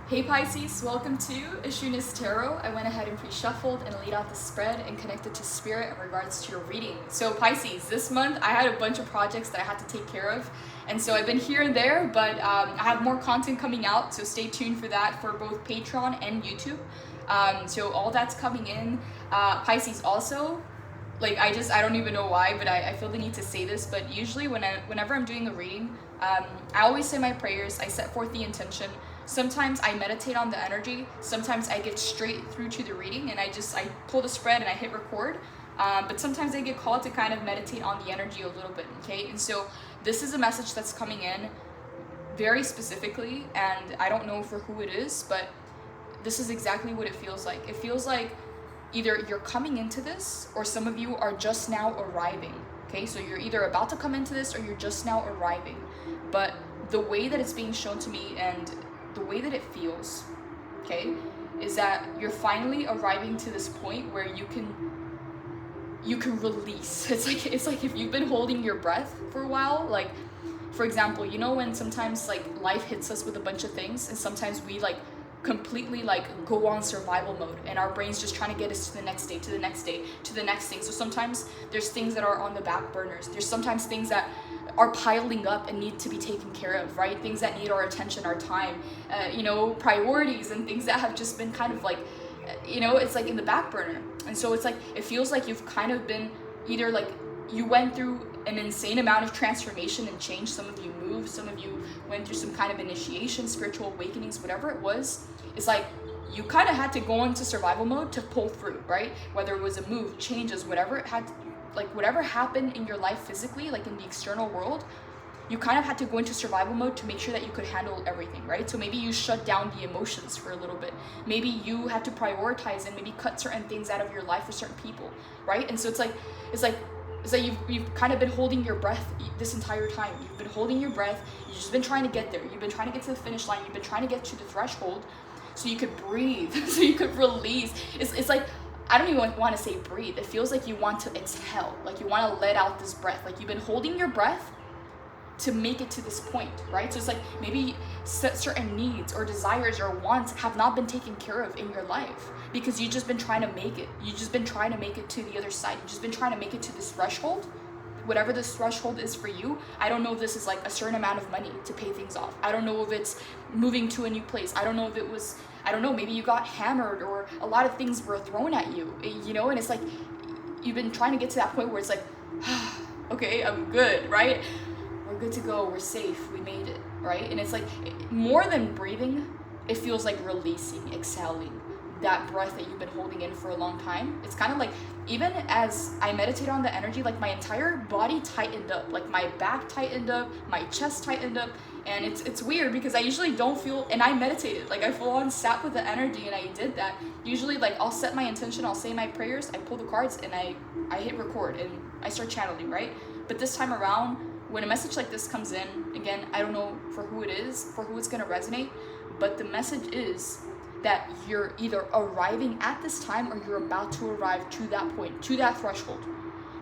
Hey Pisces, welcome to AshunasTarot. I went ahead and pre-shuffled and laid out the spread and connected to spirit in regards to your reading. So Pisces, this month I had a bunch of projects that I had to take care of, and so I've been here and there, but I have more content coming out, so stay tuned for that for both Patreon and YouTube. So all that's coming in. Pisces also, like I don't even know why, but I feel the need to say this, but usually whenever I'm doing a reading, I always say my prayers, I set forth the intention. Sometimes I meditate on the energy, sometimes I get straight through to the reading and I pull the spread and I hit record, but sometimes I get called to kind of meditate on the energy a little bit, okay? And so this is a message that's coming in very specifically, and I don't know for who it is, but this is exactly what it feels like. It feels like either you're coming into this or some of you are just now arriving, okay? So you're either about to come into this or you're just now arriving, but the way that it's being shown to me and the way that it feels, okay, is that you're finally arriving to this point where you can release. It's like if you've been holding your breath for a while, like for example, you know when sometimes like life hits us with a bunch of things and sometimes we like completely like go on survival mode and our brain's just trying to get us to the next day, to the next day, to the next thing. So sometimes there's things that are on the back burners. There's sometimes things that are piling up and need to be taken care of, right? Things that need our attention, our time, priorities and things that have just been kind of like, it's like in the back burner. And so it's like, it feels like you've kind of been either like you went through an insane amount of transformation and change. Some of you moved, some of you went through some kind of initiation, spiritual awakenings, whatever it was. It's like you kind of had to go into survival mode to pull through, right? Whether it was a move, changes, whatever it had to, like whatever happened in your life physically, like in the external world, you kind of had to go into survival mode to make sure that you could handle everything, right? So maybe you shut down the emotions for a little bit. Maybe you had to prioritize and maybe cut certain things out of your life for certain people, right? And so it's like you've kind of been holding your breath this entire time. You've been holding your breath. You've just been trying to get there. You've been trying to get to the finish line. You've been trying to get to the threshold so you could breathe, so you could release. It's like, I don't even want to say breathe. It feels like you want to exhale, like you want to let out this breath. Like you've been holding your breath to make it to this point, right? So it's like maybe certain needs or desires or wants have not been taken care of in your life because you've just been trying to make it. You've just been trying to make it to the other side. You've just been trying to make it to this threshold. Whatever this threshold is for you, I don't know if this is like a certain amount of money to pay things off. I don't know if it's moving to a new place. I don't know if it was, maybe you got hammered or a lot of things were thrown at you, and it's like you've been trying to get to that point where it's like, okay, I'm good, right? We're good to go, we're safe, we made it, right? And it's like more than breathing, it feels like releasing, exhaling that breath that you've been holding in for a long time. It's kind of like, even as I meditate on the energy, like my entire body tightened up, like my back tightened up, my chest tightened up, and it's weird because I usually don't feel, and I meditated, like I full on sat with the energy and I did that. Usually like I'll set my intention, I'll say my prayers, I pull the cards and I hit record and I start channeling, right? But this time around, when a message like this comes in, again, I don't know for who it is, for who it's gonna resonate, but the message is that you're either arriving at this time or you're about to arrive to that point, to that threshold.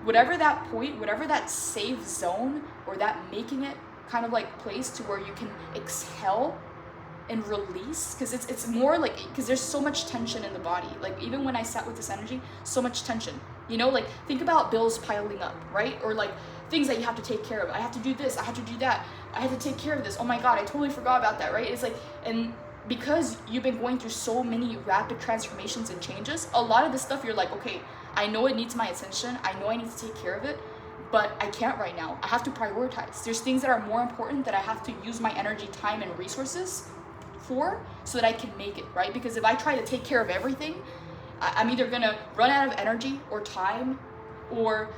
Whatever that point, whatever that safe zone or that making it kind of like place to where you can exhale and release, because it's more like, because there's so much tension in the body. Like even when I sat with this energy, so much tension, like think about bills piling up, right? Or like things that you have to take care of. I have to do this, I have to do that, I have to take care of this. Oh my God, I totally forgot about that, right? It's like, and because you've been going through so many rapid transformations and changes, a lot of this stuff you're like, okay, I know it needs my attention, I know I need to take care of it, but I can't right now. I have to prioritize. There's things that are more important that I have to use my energy, time, and resources for so that I can make it, right? Because if I try to take care of everything, I'm either gonna run out of energy or time or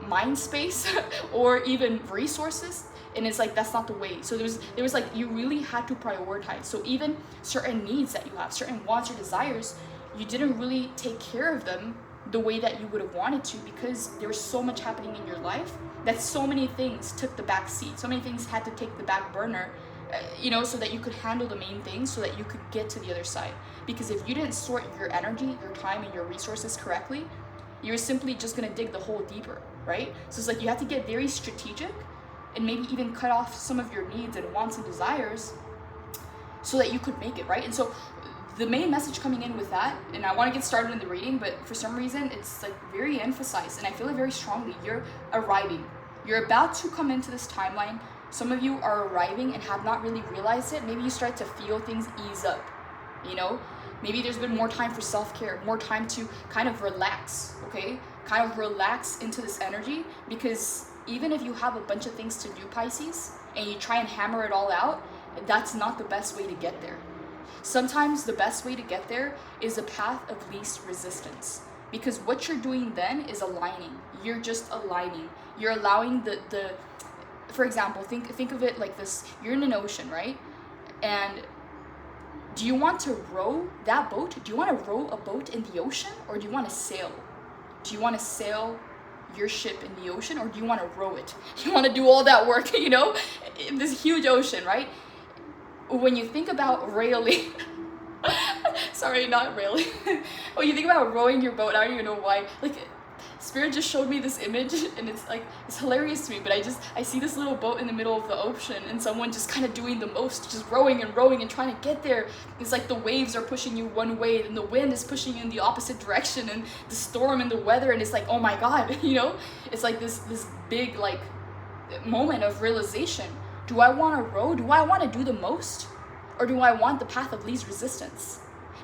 mind space or even resources. And it's like, that's not the way. So there was like, you really had to prioritize. So even certain needs that you have, certain wants or desires, you didn't really take care of them the way that you would have wanted to because there was so much happening in your life that so many things took the back seat. So many things had to take the back burner, so that you could handle the main things, so that you could get to the other side. Because if you didn't sort your energy, your time, and your resources correctly, you're simply just gonna dig the hole deeper, right? So it's like you have to get very strategic and maybe even cut off some of your needs and wants and desires so that you could make it, right? And so the main message coming in with that, and I want to get started in the reading, but for some reason it's like very emphasized, and I feel it very strongly. You're arriving. You're about to come into this timeline. Some of you are arriving and have not really realized it. Maybe you start to feel things ease up, you know? Maybe there's been more time for self-care, more time to kind of relax, okay? Kind of relax into this energy, because even if you have a bunch of things to do, Pisces, and you try and hammer it all out, that's not the best way to get there. Sometimes the best way to get there is a path of least resistance, because what you're doing then is aligning. You're just aligning. You're allowing the for example, think of it like this. You're in an ocean, right? And do you want to row that boat? Do you want to row a boat in the ocean, or do you want to sail? Do you want to sail your ship in the ocean, or do you want to row it? You want to do all that work, you know, in this huge ocean, right? When you think about railing, sorry, not railing. When you think about rowing your boat, I don't even know why. Like, Spirit just showed me this image, and it's like, it's hilarious to me, but I see this little boat in the middle of the ocean, and someone just kind of doing the most, just rowing and rowing and trying to get there. It's like the waves are pushing you one way, and the wind is pushing you in the opposite direction, and the storm and the weather, and it's like, oh my God, you know? It's like this big, like, moment of realization. Do I want to row? Do I want to do the most? Or do I want the path of least resistance?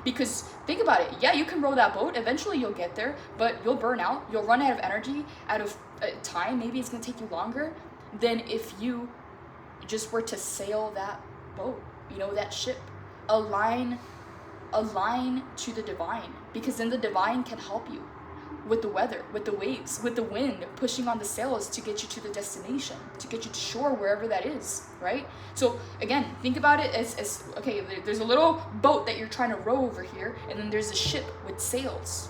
Because think about it. Yeah, you can row that boat. Eventually you'll get there, but you'll burn out. You'll run out of energy, out of time. Maybe it's going to take you longer than if you just were to sail that boat, you know, that ship. Align to the divine, because then the divine can help you with the weather, with the waves, with the wind pushing on the sails to get you to the destination, to get you to shore, wherever that is, right? So again, think about it as okay, there's a little boat that you're trying to row over here, and then there's a ship with sails.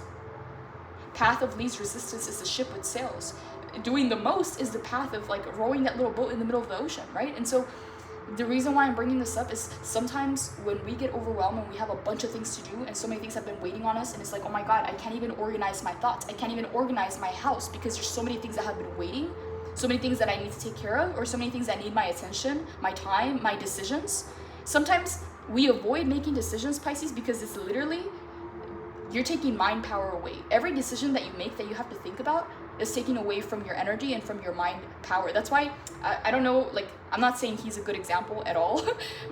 Path of least resistance is the ship with sails. Doing the most is the path of like rowing that little boat in the middle of the ocean, right? And so the reason why I'm bringing this up is sometimes when we get overwhelmed and we have a bunch of things to do, and so many things have been waiting on us, and it's like, oh my God, I can't even organize my thoughts. I can't even organize my house because there's so many things that have been waiting, so many things that I need to take care of, or so many things that need my attention, my time, my decisions. Sometimes we avoid making decisions, Pisces, because it's literally, you're taking mind power away. Every decision that you make that you have to think about is taking away from your energy and from your mind power. That's why, I don't know, like, I'm not saying he's a good example at all,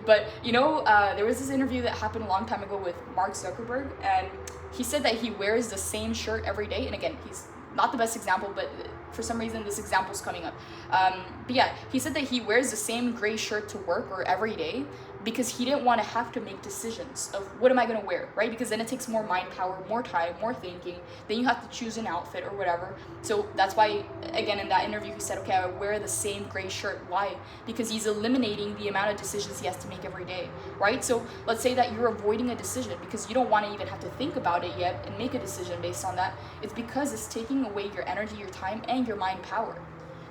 but, you know, there was this interview that happened a long time ago with Mark Zuckerberg, and he said that he wears the same shirt every day. And again, he's not the best example, but for some reason this example's coming up. But yeah, he said that he wears the same gray shirt to work or every day because he didn't want to have to make decisions of what am I going to wear, right? Because then it takes more mind power, more time, more thinking. Then you have to choose an outfit or whatever. So that's why, again, in that interview, he said, okay, I wear the same gray shirt. Why? Because he's eliminating the amount of decisions he has to make every day, right? So let's say that you're avoiding a decision because you don't want to even have to think about it yet and make a decision based on that. It's because it's taking away your energy, your time, and your mind power.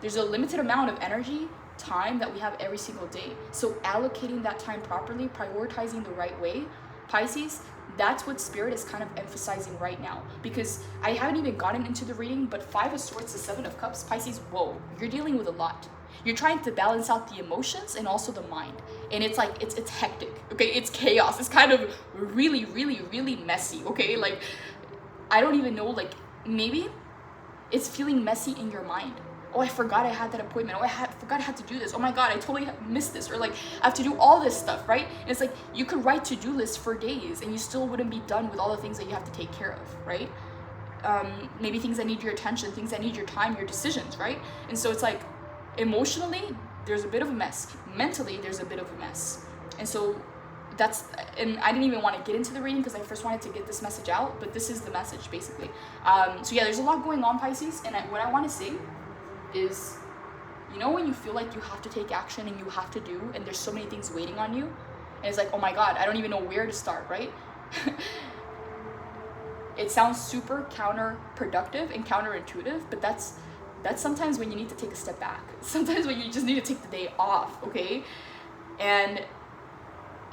There's a limited amount of energy, time that we have every single day. So allocating that time properly, prioritizing the right way, Pisces, that's what Spirit is kind of emphasizing right now. Because I haven't even gotten into the reading, but 5 of Swords to 7 of Cups, Pisces, whoa, you're dealing with a lot. You're trying to balance out the emotions and also the mind. And it's like, it's hectic, okay? It's chaos. It's kind of really, really, really messy, okay? Like, I don't even know, like, maybe it's feeling messy in your mind. Oh, I forgot I had that appointment. Oh, I forgot I had to do this. Oh my God, I totally missed this. Or like, I have to do all this stuff, right? And it's like, you could write to-do lists for days and you still wouldn't be done with all the things that you have to take care of, right? Maybe things that need your attention, things that need your time, your decisions, right? And so it's like, emotionally, there's a bit of a mess. Mentally, there's a bit of a mess. And so and I didn't even want to get into the reading because I first wanted to get this message out, but this is the message, basically. So yeah, there's a lot going on, Pisces, and what I want to say is, you know, when you feel like you have to take action and you have to do, and there's so many things waiting on you, and it's like, oh my God, I don't even know where to start, right? It sounds super counterproductive and counterintuitive, but that's sometimes when you need to take a step back. Sometimes when you just need to take the day off, okay? And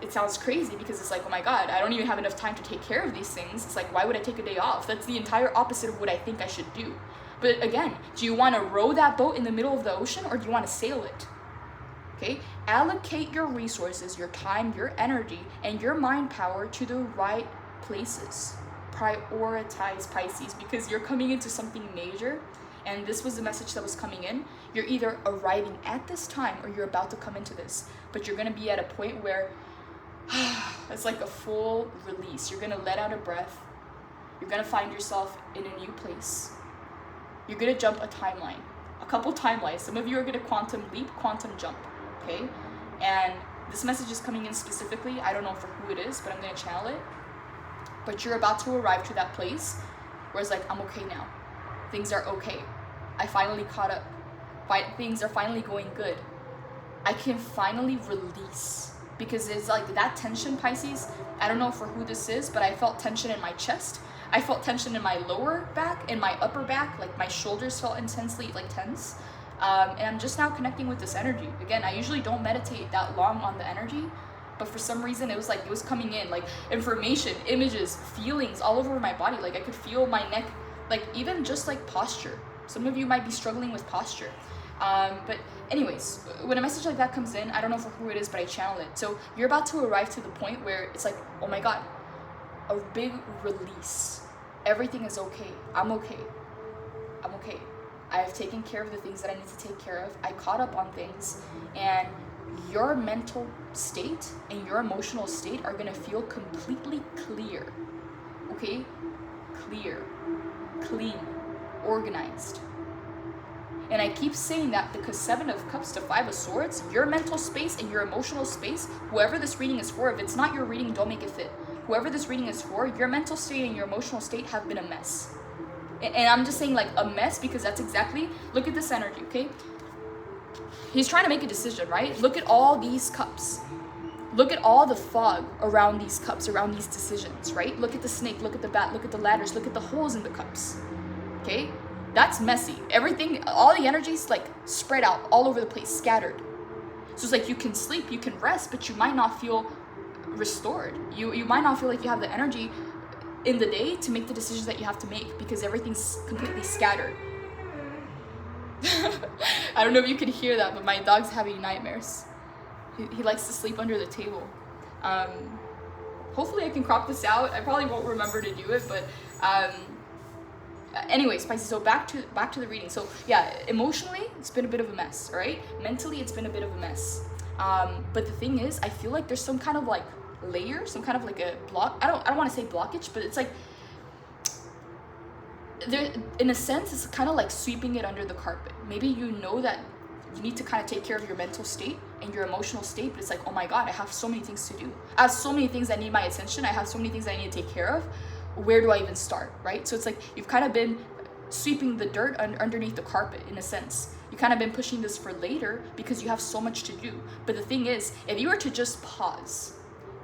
it sounds crazy because it's like, oh my God, I don't even have enough time to take care of these things. It's like, why would I take a day off? That's the entire opposite of what I think I should do. But again, do you want to row that boat in the middle of the ocean or do you want to sail it? okay? Allocate your resources, your time, your energy, and your mind power to the right places. Prioritize, Pisces, because you're coming into something major, and this was the message that was coming in. You're either arriving at this time or you're about to come into this, but you're going to be at a point where it's like a full release. You're going to let out a breath. You're going to find yourself in a new place. You're going to jump a timeline, a couple timelines. Some of you are going to quantum leap, quantum jump, okay? And this message is coming in specifically. I don't know for who it is, but I'm going to channel it. But you're about to arrive to that place where it's like, I'm okay now. Things are okay. I finally caught up. Things are finally going good. I can finally release. Because it's like that tension, Pisces, I don't know for who this is, but I felt tension in my chest. I felt tension in my lower back and my upper back. Like my shoulders felt intensely like tense. And I'm just now connecting with this energy. Again, I usually don't meditate that long on the energy. But for some reason, it was coming in, like information, images, feelings all over my body. Like I could feel my neck, like even just like posture. Some of you might be struggling with posture. But anyways, when a message like that comes in, I don't know for who it is, but I channel it. So you're about to arrive to the point where it's like, oh my God, a big release. Everything is okay. I'm okay. I'm okay. I have taken care of the things that I need to take care of. I caught up on things, and your mental state and your emotional state are going to feel completely clear. Okay? Clear, clean, organized. And I keep saying that because 7 of Cups to 5 of Swords, your mental space and your emotional space, whoever this reading is for, if it's not your reading, don't make it fit. Whoever this reading is for, your mental state and your emotional state have been a mess. And I'm just saying like a mess because that's exactly, look at this energy, okay? He's trying to make a decision, right? Look at all these cups. Look at all the fog around these cups, around these decisions, right? Look at the snake, look at the bat, look at the ladders, look at the holes in the cups, okay? That's messy. Everything, all the energy's like spread out all over the place, scattered. So it's like you can sleep, you can rest, but you might not feel restored. You might not feel like you have the energy in the day to make the decisions that you have to make because everything's completely scattered. I don't know if you can hear that, but my dog's having nightmares. He likes to sleep under the table. Hopefully I can crop this out. I probably won't remember to do it, but anyways, Pisces, so back to the reading. So yeah, emotionally, it's been a bit of a mess, all right? Mentally, it's been a bit of a mess. But the thing is, I feel like there's some kind of like layer, some kind of like a block. I don't want to say blockage, but it's like there, in a sense, it's kind of like sweeping it under the carpet. Maybe you know that you need to kind of take care of your mental state and your emotional state, but it's like, oh my God, I have so many things to do. I have so many things that need my attention. I have so many things I need to take care of. Where do I even start, right? So it's like you've kind of been sweeping the dirt underneath the carpet in a sense. You kind of been pushing this for later because you have so much to do. But the thing is, if you were to just pause,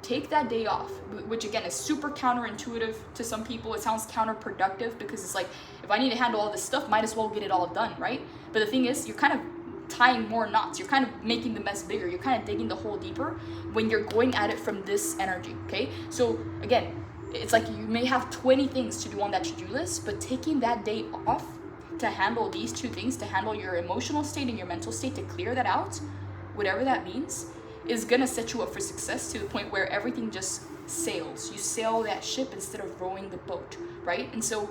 take that day off, which again is super counterintuitive to some people. It sounds counterproductive because it's like, if I need to handle all this stuff, might as well get it all done, right? But the thing is, you're kind of tying more knots. You're kind of making the mess bigger. You're kind of digging the hole deeper when you're going at it from this energy, okay? So again, it's like you may have 20 things to do on that to-do list, but taking that day off to handle these 2 things, to handle your emotional state and your mental state, to clear that out, whatever that means, is gonna set you up for success to the point where everything just sails. You sail that ship instead of rowing the boat, right? And so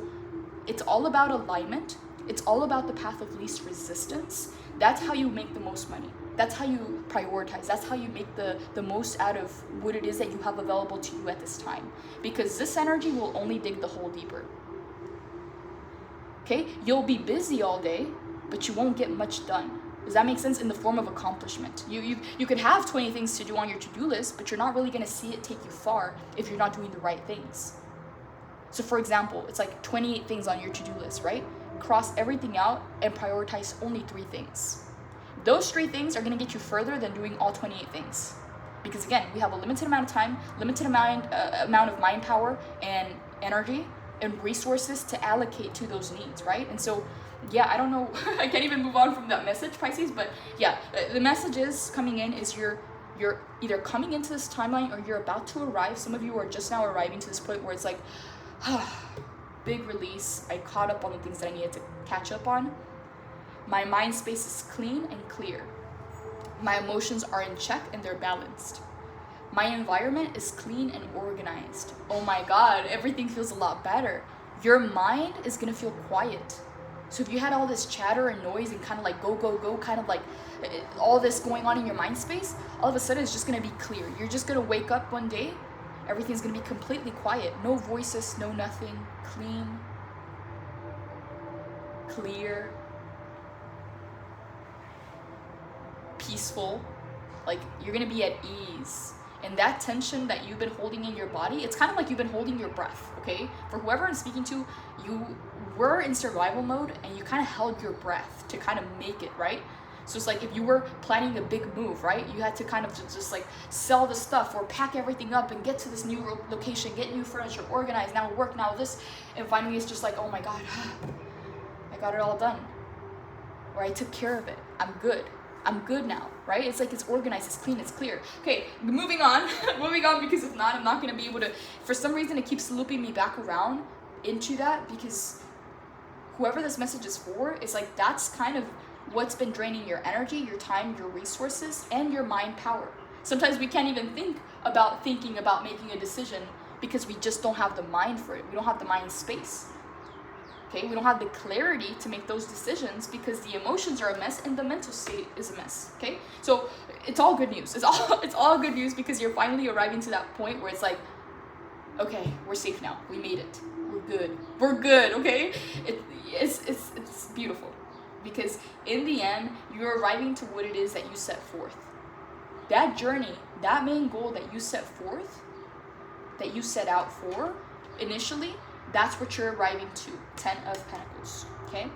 it's all about alignment. It's all about the path of least resistance. That's how you make the most money. That's how you prioritize. That's how you make the most out of what it is that you have available to you at this time. Because this energy will only dig the hole deeper. Okay? You'll be busy all day, but you won't get much done. Does that make sense? In the form of accomplishment. You could have 20 things to do on your to-do list, but you're not really going to see it take you far if you're not doing the right things. So for example, it's like 28 things on your to-do list, right? Cross everything out and prioritize only 3 things. Those 3 things are going to get you further than doing all 28 things. Because again, we have a limited amount of time, limited amount of mind power and energy and resources to allocate to those needs, right? And so, yeah, I don't know, I can't even move on from that message, Pisces, but yeah, the message is coming in is you're either coming into this timeline or you're about to arrive. Some of you are just now arriving to this point where it's like, big release. I caught up on the things that I needed to catch up on. My mind space is clean and clear. My emotions are in check and they're balanced. My environment is clean and organized. Oh my God, everything feels a lot better. Your mind is gonna feel quiet. So if you had all this chatter and noise and kind of like go, kind of like all this going on in your mind space, all of a sudden it's just gonna be clear. You're just gonna wake up one day, everything's gonna be completely quiet. No voices, no nothing, clean, clear, peaceful. Like you're gonna be at ease. And that tension that you've been holding in your body, it's kind of like you've been holding your breath, okay? For whoever I'm speaking to, you were in survival mode and you kind of held your breath to kind of make it, right? So it's like if you were planning a big move, right? You had to kind of just like sell the stuff or pack everything up and get to this new location, get new furniture, organize, now work, now this. And finally it's just like, oh my God, I got it all done. Or I took care of it, I'm good now, right? It's like it's organized, it's clean, it's clear. Okay, moving on, because if not, I'm not gonna be able to, for some reason it keeps looping me back around into that, because whoever this message is for, is like, that's kind of what's been draining your energy, your time, your resources, and your mind power. Sometimes we can't even think about making a decision because we just don't have the mind for it. We don't have the mind space. Okay, we don't have the clarity to make those decisions because the emotions are a mess and the mental state is a mess. Okay, so it's all good news. It's all good news because you're finally arriving to that point where it's like, okay, we're safe now. We made it. We're good. Okay, it's beautiful because in the end you're arriving to what it is that you set forth. That journey, that main goal that you set forth, that you set out for initially, that's what you're arriving to. 10 of Pentacles, okay?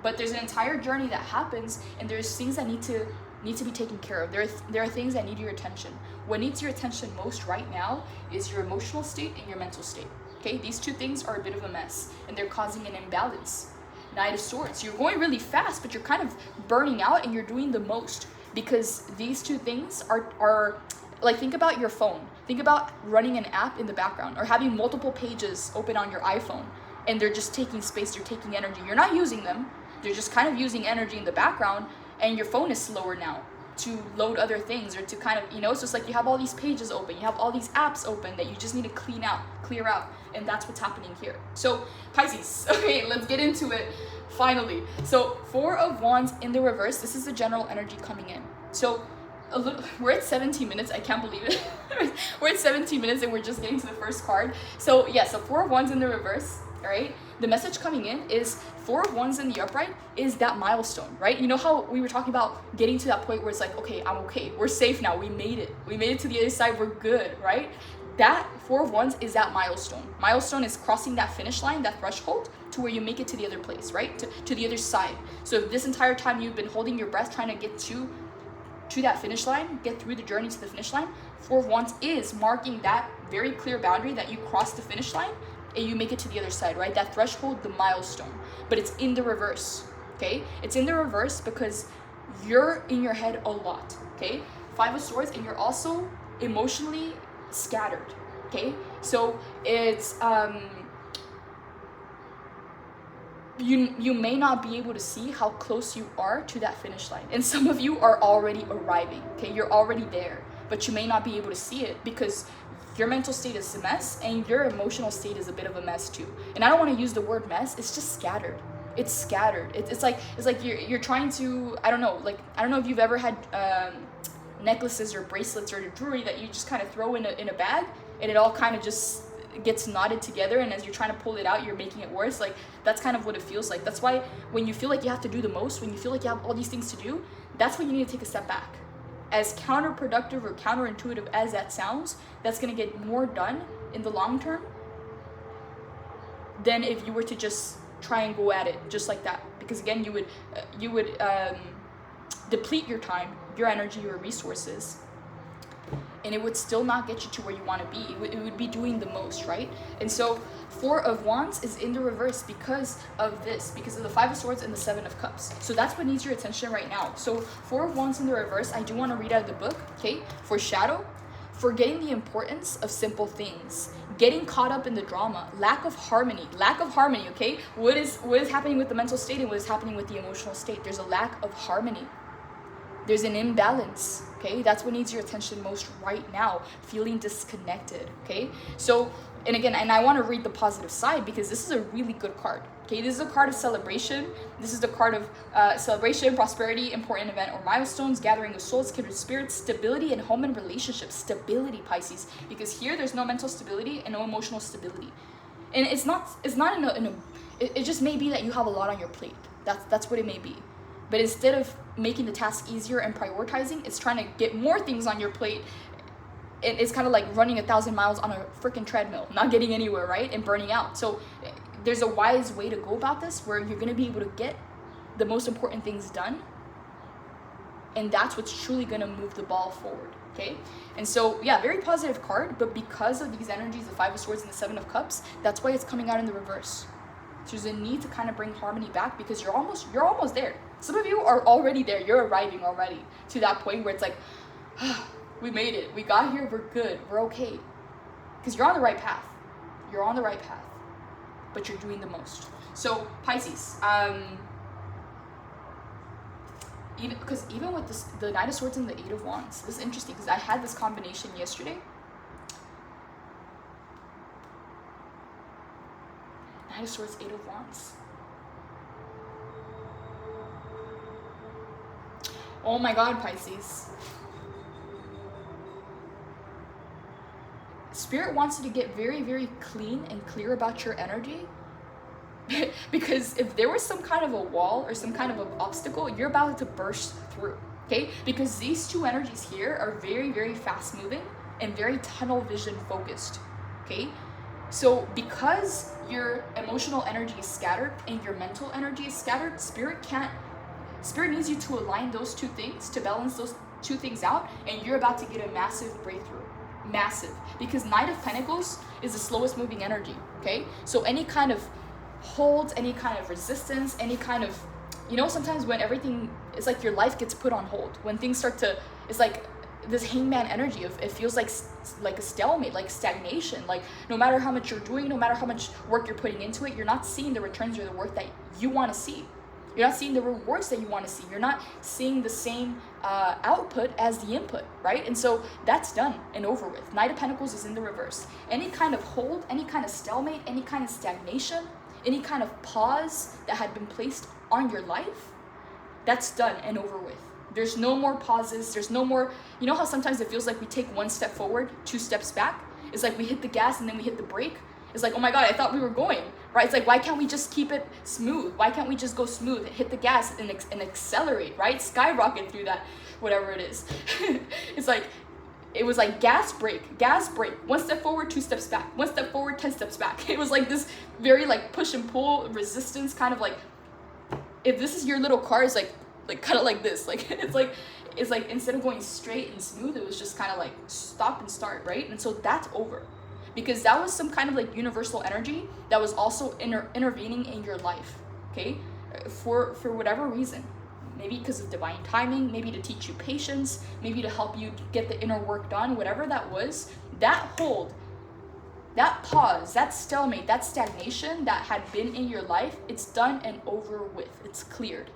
But there's an entire journey that happens and there's things that need to be taken care of. There are things that need your attention. What needs your attention most right now is your emotional state and your mental state, okay? These two things are a bit of a mess and they're causing an imbalance. Knight of Swords, you're going really fast, but you're kind of burning out and you're doing the most because these two things are like, think about your phone. Think about running an app in the background or having multiple pages open on your iPhone and they're just taking space, they're taking energy. You're not using them, they're just kind of using energy in the background and your phone is slower now to load other things or to kind of, it's just like you have all these pages open, you have all these apps open that you just need to clear out, and that's what's happening here. So Pisces, okay, let's get into it finally. So 4 of Wands in the reverse, this is the general energy coming in. So we're at 17 minutes, I can't believe it. We're at 17 minutes and we're just getting to the first card. So yeah, so 4 of Wands in the reverse, all right? The message coming in is 4 of Wands in the upright is that milestone, right? You know how we were talking about getting to that point where it's like, okay, I'm okay, we're safe now, we made it to the other side, we're good, right? That 4 of Wands is that milestone. Milestone is crossing that finish line, that threshold, to where you make it to the other place, right? To the other side. So if this entire time you've been holding your breath trying to get to that finish line, get through the journey to the finish line, 4 of Wands is marking that very clear boundary that you cross the finish line and you make it to the other side, right? That threshold, the milestone, but it's in the reverse, okay? It's in the reverse because you're in your head a lot, okay? 5 of Swords, and you're also emotionally scattered, okay? So it's, you may not be able to see how close you are to that finish line. And some of you are already arriving, okay? You're already there, but you may not be able to see it because your mental state is a mess and your emotional state is a bit of a mess too. And I don't want to use the word mess, it's just scattered. It's scattered. It's like you're trying to, I don't know if you've ever had necklaces or bracelets or jewelry that you just kind of throw in a bag and it all kind of just gets knotted together, and as you're trying to pull it out you're making it worse. Like that's kind of what it feels like. That's why when you feel like you have to do the most, when you feel like you have all these things to do, that's when you need to take a step back. As counterproductive or counterintuitive as that sounds, that's going to get more done in the long term than if you were to just try and go at it just like that, because again you would deplete your time, your energy, your resources, and it would still not get you to where you want to be. It would be doing the most, right? And so 4 of Wands is in the reverse because of this, because of the 5 of Swords and the 7 of Cups. So that's what needs your attention right now. So 4 of Wands in the reverse, I do want to read out of the book, okay? For Shadow, forgetting the importance of simple things, getting caught up in the drama, lack of harmony, okay? What is happening with the mental state and what is happening with the emotional state? There's a lack of harmony. There's an imbalance, okay? That's what needs your attention most right now, feeling disconnected, okay? So, and again, and I want to read the positive side because this is a really good card, okay? This is a card of celebration. This is the card of celebration, prosperity, important event or milestones, gathering of souls, kindred spirits, stability, and home and relationships. Stability, Pisces, because here there's no mental stability and no emotional stability. And it's not it just may be that you have a lot on your plate. That's what it may be. But instead of making the task easier and prioritizing, it's trying to get more things on your plate. It's kind of like running 1,000 miles on a freaking treadmill, not getting anywhere, right? And burning out. So there's a wise way to go about this where you're going to be able to get the most important things done. And that's what's truly going to move the ball forward, okay? And so, yeah, very positive card. But because of these energies, the 5 of Swords and the 7 of Cups, that's why it's coming out in the reverse. So there's a need to kind of bring harmony back because you're almost there. Some of you are already there. You're arriving already to that point where it's like, we made it. We got here. We're good. We're okay. Because you're on the right path. You're on the right path. But you're doing the most. So Pisces, even with this, the Knight of Swords and the 8 of Wands, this is interesting because I had this combination yesterday. Knight of Swords, 8 of Wands. Oh my God, Pisces. Spirit wants you to get very, very clean and clear about your energy. Because if there was some kind of a wall or some kind of an obstacle, you're about to burst through, okay? Because these two energies here are very, very fast moving and very tunnel vision focused, okay? So because your emotional energy is scattered and your mental energy is scattered, Spirit needs you to align those two things, to balance those two things out, and you're about to get a massive breakthrough. Massive. Because Knight of Pentacles is the slowest moving energy, okay? So any kind of holds, any kind of resistance, any kind of, you know, sometimes when everything, it's like your life gets put on hold. When things start to, it's like this hangman energy of, it feels like a stalemate, like stagnation. Like no matter how much you're doing, no matter how much work you're putting into it, you're not seeing the returns or the work that you want to see. You're not seeing the rewards that you want to see. You're not seeing the same output as the input, right? And so that's done and over with. Knight of Pentacles is in the reverse. Any kind of hold, any kind of stalemate, any kind of stagnation, any kind of pause that had been placed on your life, that's done and over with. There's no more pauses. There's no more, you know how sometimes it feels like we take one step forward, 2 steps back? It's like we hit the gas and then we hit the brake. It's like, oh my God, I thought we were going, right? It's like, why can't we just keep it smooth? Why can't we just go smooth, hit the gas and accelerate, right? Skyrocket through that, whatever it is. It's like, it was like gas, brake, 1 step forward, 2 steps back, 1 step forward, 10 steps back. It was like this very like push and pull resistance kind of like, if this is your little car, it's like kind of like this, like, it's like instead of going straight and smooth, it was just kind of like stop and start, right? And so that's over. Because that was some kind of like universal energy that was also intervening in your life, okay? For whatever reason. Maybe because of divine timing, maybe to teach you patience, maybe to help you get the inner work done, whatever that was, that hold, that pause, that stalemate, that stagnation that had been in your life, it's done and over with. It's cleared.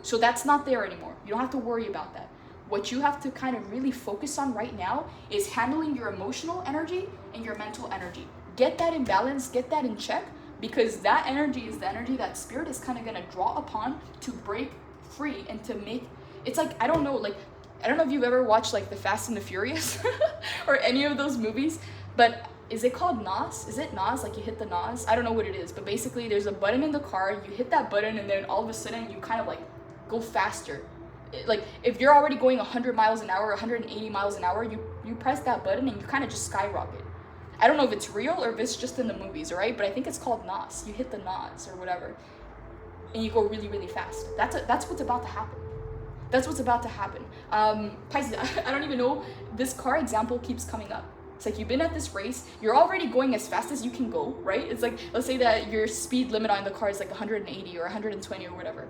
So that's not there anymore. You don't have to worry about that. What you have to kind of really focus on right now is handling your emotional energy and your mental energy. Get that in balance, get that in check, because that energy is the energy that Spirit is kind of going to draw upon to break free and to make, it's like, I don't know if you've ever watched like the Fast and the Furious or any of those movies, but is it called NOS? Is it NOS? Like you hit the NOS? I don't know what it is, but basically there's a button in the car, you hit that button and then all of a sudden you kind of like go faster. Like if you're already going 100 miles an hour, 180 miles an hour, you press that button and you kind of just skyrocket. I don't know if it's real or if it's just in the movies, right? But I think it's called NOS. You hit the NOS or whatever, and you go really, really fast. That's what's about to happen. That's what's about to happen. Pisces, I don't even know. This car example keeps coming up. It's like you've been at this race, you're already going as fast as you can go, right? It's like, let's say that your speed limit on the car is like 180 or 120 or whatever.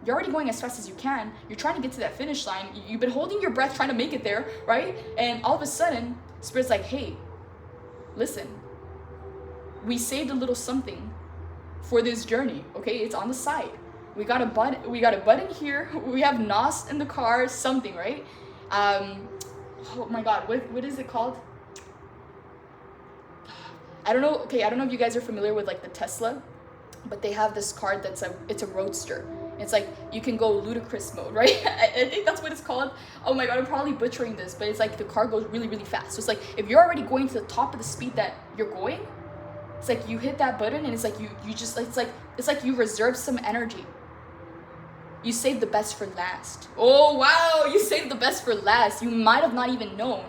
You're already going as fast as you can. You're trying to get to that finish line. You've been holding your breath trying to make it there, right? And all of a sudden, Spirit's like, hey, listen, we saved a little something for this journey, okay? It's on the side. We got a button here. We have NOS in the car, something, right? Oh my God, what is it called? I don't know. Okay, I don't know if you guys are familiar with like the Tesla, but they have this card it's a roadster. It's like you can go ludicrous mode, right? I think that's what it's called. Oh my God, I'm probably butchering this, but it's like the car goes really, really fast. So it's like if you're already going to the top of the speed that you're going, it's like you hit that button and it's like you just, it's like you reserve some energy. You saved the best for last. Oh wow, you saved the best for last. You might have not even known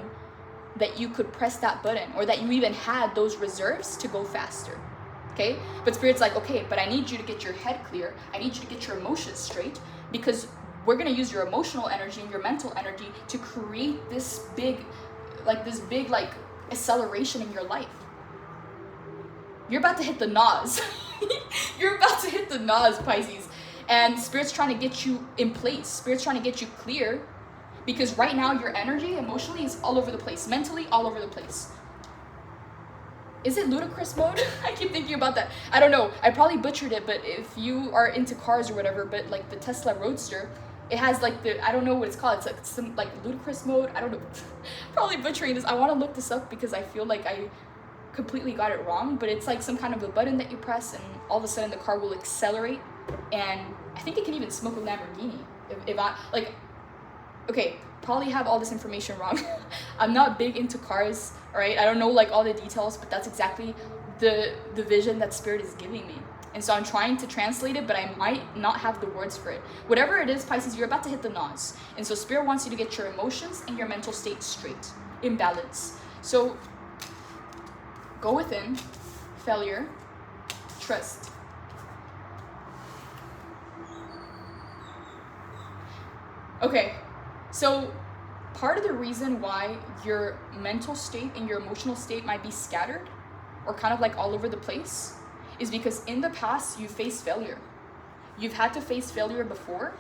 that you could press that button or that you even had those reserves to go faster. Okay, but Spirit's like, okay, but I need you to get your head clear. I need you to get your emotions straight, because we're gonna use your emotional energy and your mental energy to create this big acceleration in your life. You're about to hit the NOS. You're about to hit the NOS, Pisces. And Spirit's trying to get you in place. Spirit's trying to get you clear, because right now your energy emotionally is all over the place, mentally all over the place. Is it ludicrous mode? I keep thinking about that. I don't know. I probably butchered it, but if you are into cars or whatever, but like the Tesla Roadster, it has like I don't know what it's called. It's like some like ludicrous mode. I don't know. Probably butchering this. I want to look this up because I feel like I completely got it wrong, but it's like some kind of a button that you press and all of a sudden the car will accelerate, and I think it can even smoke a Lamborghini. If I like, okay, probably have all this information wrong. I'm not big into cars, all right? I don't know like all the details, but that's exactly the vision that Spirit is giving me. And so I'm trying to translate it, but I might not have the words for it. Whatever it is, Pisces, you're about to hit the NOS. And so Spirit wants you to get your emotions and your mental state straight, in balance. So go within, failure, trust. Okay, so part of the reason why your mental state and your emotional state might be scattered or kind of like all over the place is because in the past you faced failure. You've had to face failure before,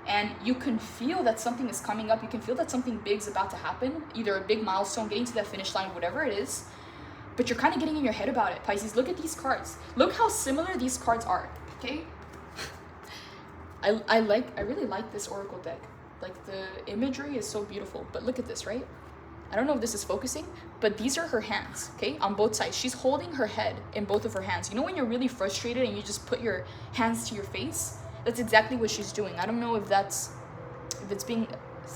and you can feel that something is coming up. You can feel that something big is about to happen, either a big milestone, getting to that finish line, whatever it is, but you're kind of getting in your head about it. Pisces, look at these cards. Look how similar these cards are, okay? I really like this oracle deck. Like the imagery is so beautiful, but look at this, right? I don't know if this is focusing, but these are her hands, okay? On both sides. She's holding her head in both of her hands. You know when you're really frustrated and you just put your hands to your face? That's exactly what she's doing. I don't know if it's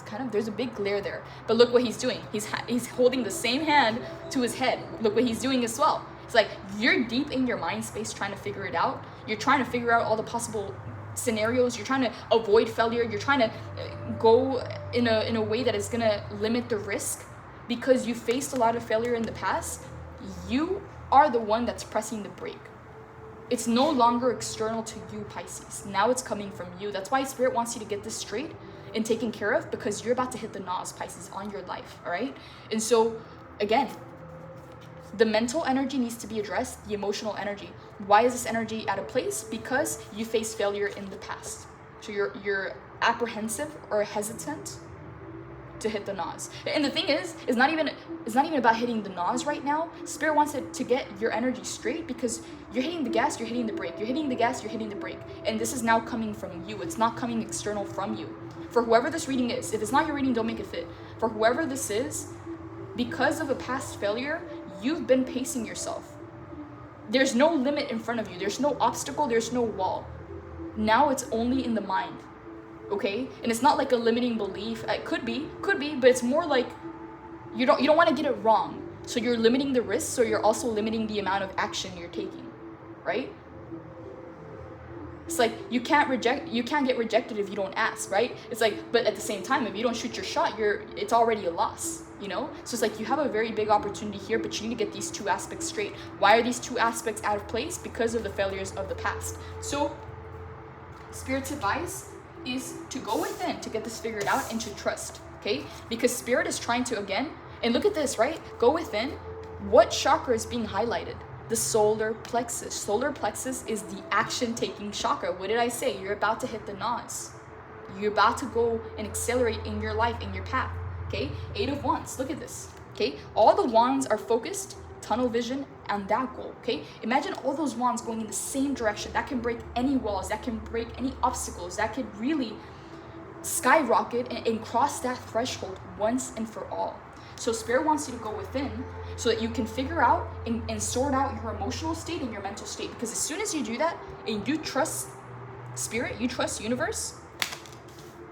kind of, there's a big glare there, but look what he's doing. He's holding the same hand to his head. Look what he's doing as well. It's like you're deep in your mind space trying to figure it out. You're trying to figure out all the possible scenarios. You're trying to avoid failure. You're trying to go in a way that is gonna limit the risk, because you faced a lot of failure in the past. You are the one that's pressing the brake. It's no longer external to you, Pisces. Now it's coming from you. That's why Spirit wants you to get this straight and taken care of, because you're about to hit the NOS, Pisces, on your life, all right? And so, again, the mental energy needs to be addressed, the emotional energy. Why is this energy out of place? Because you faced failure in the past. So you're apprehensive or hesitant to hit the NOS. And the thing is, it's not even about hitting the NOS right now. Spirit wants it to get your energy straight, because you're hitting the gas, you're hitting the brake. You're hitting the gas, you're hitting the brake. And this is now coming from you. It's not coming external from you. For whoever this reading is, if it's not your reading, don't make it fit. For whoever this is, because of a past failure, you've been pacing yourself. There's no limit in front of you. There's no obstacle, there's no wall. Now it's only in the mind. Okay? And it's not like a limiting belief. It could be, but it's more like you don't want to get it wrong. So you're limiting the risk, so you're also limiting the amount of action you're taking, right? It's like you can't get rejected if you don't ask, right? It's like, but at the same time, if you don't shoot your shot, it's already a loss, you know? So it's like you have a very big opportunity here, but you need to get these two aspects straight. Why are these two aspects out of place? Because of the failures of the past. So Spirit's advice is to go within to get this figured out and to trust, okay? Because Spirit is trying to, again, and look at this, right? Go within. What chakra is being highlighted? The solar plexus. Solar plexus is the action-taking chakra. What did I say? You're about to hit the NOS. You're about to go and accelerate in your life, in your path, okay? 8 of Wands, look at this, okay? All the wands are focused, tunnel vision, on that goal, okay? Imagine all those wands going in the same direction. That can break any walls, that can break any obstacles, that could really skyrocket and cross that threshold once and for all. So Spirit wants you to go within so that you can figure out and sort out your emotional state and your mental state. Because as soon as you do that and you trust Spirit, you trust universe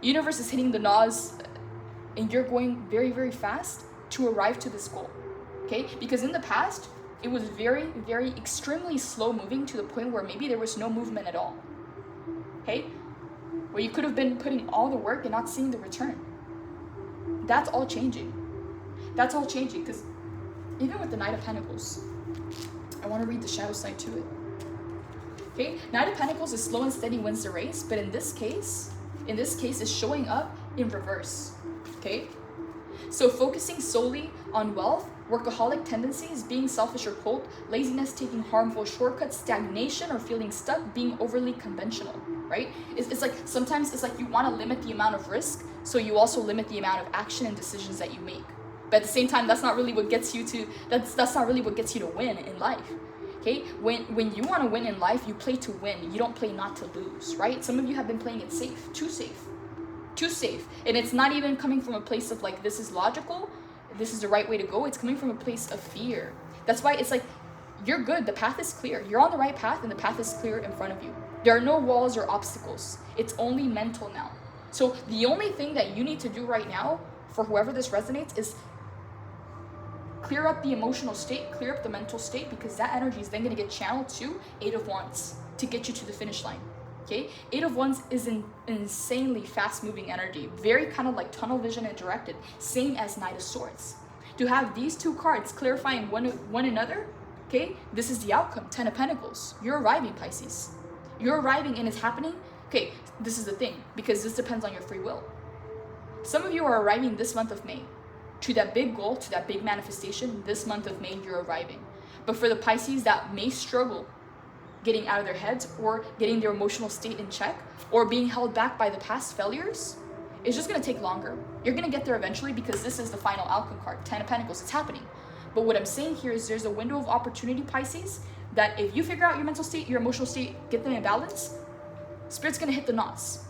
is hitting the NOS and you're going very, very fast to arrive to this goal, okay? Because in the past, it was very, very extremely slow moving to the point where maybe there was no movement at all, okay? Where you could have been putting all the work and not seeing the return. That's all changing. That's all changing, because even with the Knight of Pentacles, I want to read the shadow side to it. Okay, Knight of Pentacles is slow and steady wins the race, but in this case, it's showing up in reverse. Okay, so focusing solely on wealth, workaholic tendencies, being selfish or cold, laziness, taking harmful shortcuts, stagnation, or feeling stuck, being overly conventional, right? It's like sometimes it's like you want to limit the amount of risk, so you also limit the amount of action and decisions that you make. But at the same time, that's not really what gets you to win in life. Okay, when you want to win in life, you play to win. You don't play not to lose, right? Some of you have been playing it safe, too safe. And it's not even coming from a place of like, this is logical, this is the right way to go. It's coming from a place of fear. That's why it's like, you're good. The path is clear. You're on the right path and the path is clear in front of you. There are no walls or obstacles. It's only mental now. So the only thing that you need to do right now for whoever this resonates is clear up the emotional state, clear up the mental state, because that energy is then going to get channeled to 8 of Wands to get you to the finish line. Okay, 8 of Wands is an insanely fast-moving energy, very kind of like tunnel vision and directed, same as Knight of Swords. To have these two cards clarifying one another, okay, this is the outcome. 10 of Pentacles. You're arriving, Pisces. You're arriving and it's happening. Okay, this is the thing, because this depends on your free will. Some of you are arriving this month of May to that big goal, to that big manifestation. This month of May, you're arriving. But for the Pisces that may struggle getting out of their heads or getting their emotional state in check or being held back by the past failures, it's just going to take longer. You're going to get there eventually, because this is the final outcome card, 10 of Pentacles. It's happening. But what I'm saying here is there's a window of opportunity, Pisces, that if you figure out your mental state, your emotional state, get them in balance, Spirit's going to hit the knots.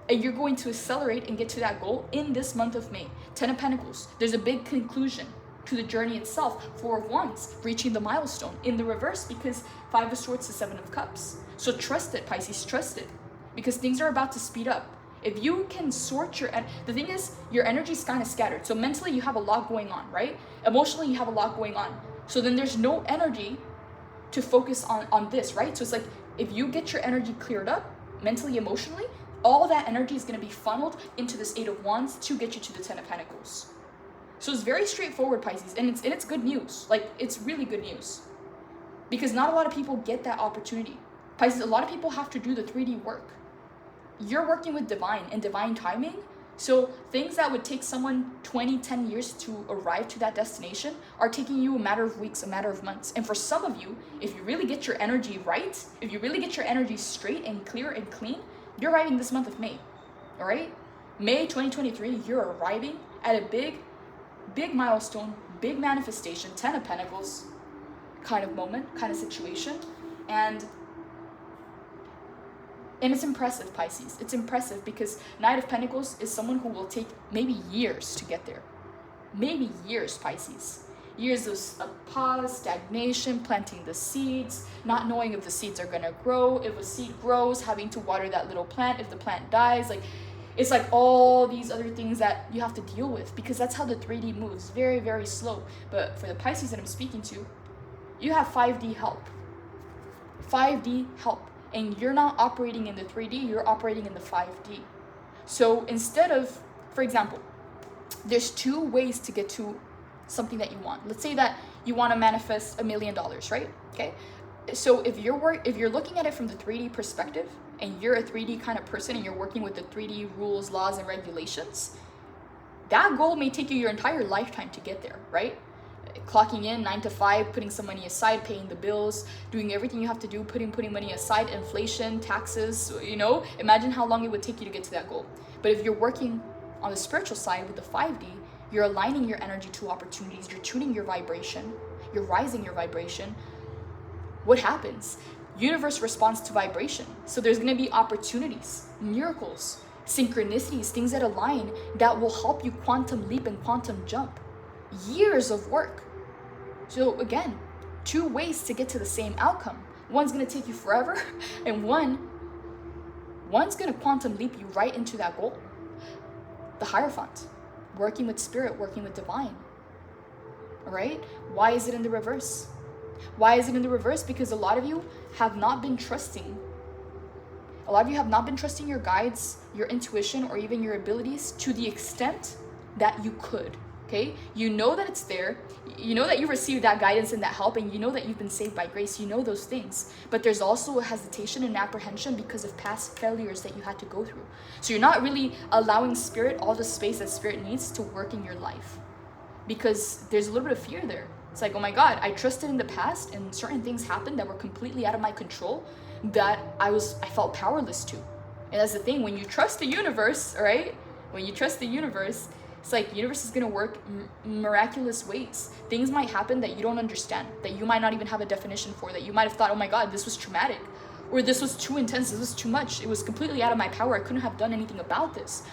And you're going to accelerate and get to that goal in this month of May. 10 of Pentacles. There's a big conclusion to the journey itself. 4 of Wands, reaching the milestone. In the reverse, because 5 of Swords to 7 of Cups. So trust it, Pisces, trust it. Because things are about to speed up. If you can sort the thing is, your energy is kind of scattered. So mentally, you have a lot going on, right? Emotionally, you have a lot going on. So then there's no energy to focus on this, right? So it's like, if you get your energy cleared up, mentally, emotionally, all that energy is going to be funneled into this 8 of Wands to get you to the 10 of Pentacles. So it's very straightforward, Pisces, and it's good news. Like, it's really good news, because not a lot of people get that opportunity. Pisces, a lot of people have to do the 3D work. You're working with divine and divine timing. So things that would take someone 10 years to arrive to that destination are taking you a matter of weeks, a matter of months. And for some of you, if you really get your energy right, if you really get your energy straight and clear and clean, you're arriving this month of May, all right? May 2023, you're arriving at a big milestone, big manifestation, 10 of Pentacles kind of moment, kind of situation. And it's impressive, Pisces. It's impressive because Knight of Pentacles is someone who will take maybe years to get there. Maybe years, Pisces. Years of pause, stagnation, planting the seeds, not knowing if the seeds are gonna grow. If a seed grows, having to water that little plant. If the plant dies, like, it's like all these other things that you have to deal with, because that's how the 3D moves, very, very slow. But for the Pisces that I'm speaking to, you have 5D help. 5D help. And you're not operating in the 3D, you're operating in the 5D. So instead of, for example, there's 2 ways to get to something that you want. Let's say that you want to manifest $1 million, right? Okay. So if you're looking at it from the 3D perspective, and you're a 3D kind of person, and you're working with the 3D rules, laws, and regulations, that goal may take you your entire lifetime to get there, right? Clocking in 9 to 5, putting some money aside, paying the bills, doing everything you have to do, putting money aside, inflation, taxes, you know, imagine how long it would take you to get to that goal. But if you're working on the spiritual side with the 5D, you're aligning your energy to opportunities, you're tuning your vibration, you're rising your vibration, what happens? Universe responds to vibration. So there's going to be opportunities, miracles, synchronicities, things that align that will help you quantum leap and quantum jump. Years of work. So again, 2 ways to get to the same outcome. One's going to take you forever, and one's going to quantum leap you right into that goal. The Hierophant, working with spirit, working with divine. All right? Why is it in the reverse? Why is it in the reverse? Because a lot of you have not been trusting. A lot of you have not been trusting your guides, your intuition, or even your abilities to the extent that you could. Okay? You know that it's there. You know that you received that guidance and that help, and you know that you've been saved by grace. You know those things. But there's also a hesitation and apprehension because of past failures that you had to go through. So you're not really allowing spirit all the space that spirit needs to work in your life. Because there's a little bit of fear there. It's like, oh my God, I trusted in the past and certain things happened that were completely out of my control that I felt powerless to. And that's the thing, when you trust the universe, all right? When you trust the universe, it's like the universe is going to work miraculous ways. Things might happen that you don't understand, that you might not even have a definition for, that you might have thought, oh my God, this was traumatic, or this was too intense, this was too much, it was completely out of my power, I couldn't have done anything about this.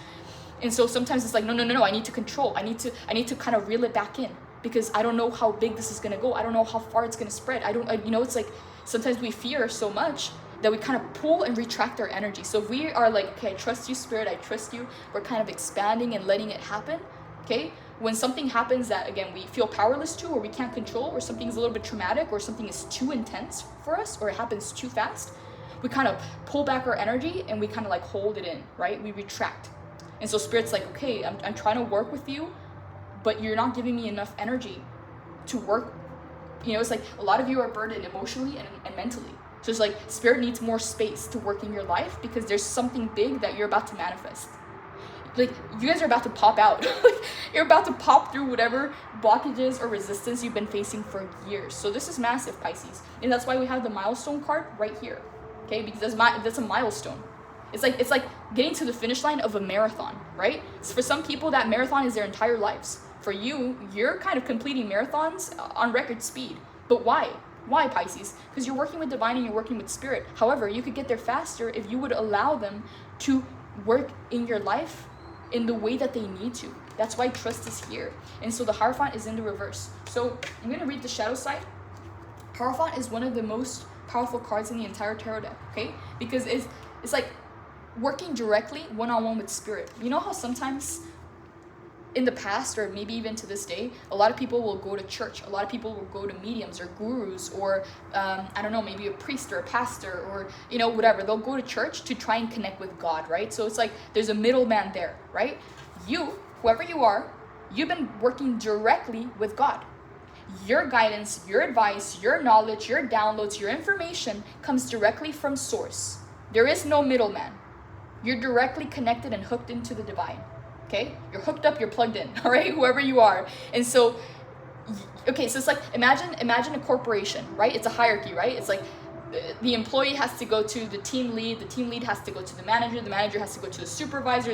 And so sometimes it's like, no, I need to control, I need to kind of reel it back in, because I don't know how big this is going to go, I don't know how far it's going to spread, it's like sometimes we fear so much that we kind of pull and retract our energy. So if we are like, okay, I trust you, spirit, I trust you, we're kind of expanding and letting it happen, okay? When something happens that, again, we feel powerless to, or we can't control, or something's a little bit traumatic, or something is too intense for us, or it happens too fast, we kind of pull back our energy and we kind of like hold it in, right? We retract. And so spirit's like, okay, I'm trying to work with you, but you're not giving me enough energy to work. You know, it's like a lot of you are burdened emotionally and mentally. So it's like spirit needs more space to work in your life because there's something big that you're about to manifest. Like, you guys are about to pop out. You're about to pop through whatever blockages or resistance you've been facing for years. So this is massive, Pisces. And that's why we have the milestone card right here. Okay, because that's a milestone. It's like getting to the finish line of a marathon, right? So for some people, that marathon is their entire lives. For you, you're kind of completing marathons on record speed. But why? Why, Pisces? Because you're working with divine and you're working with spirit. However, you could get there faster if you would allow them to work in your life in the way that they need to. That's why trust is here. And so the Hierophant is in the reverse. So I'm going to read the shadow side. Hierophant is one of the most powerful cards in the entire tarot deck, okay? Because it's like working directly one-on-one with spirit. You know how sometimes in the past, or maybe even to this day, a lot of people will go to church, a lot of people will go to mediums or gurus, or I don't know, maybe a priest or a pastor, or you know, whatever. They'll go to church to try and connect with God, right? So it's like there's a middleman there, right? You, whoever you are, you've been working directly with God. Your guidance, your advice, your knowledge, your downloads, your information comes directly from source. There is no middleman. You're directly connected and hooked into the divine. Okay, you're hooked up, you're plugged in, all right, whoever you are. And so, okay, so it's like, imagine a corporation, right? It's a hierarchy, right? It's like the employee has to go to the team lead has to go to the manager has to go to the supervisor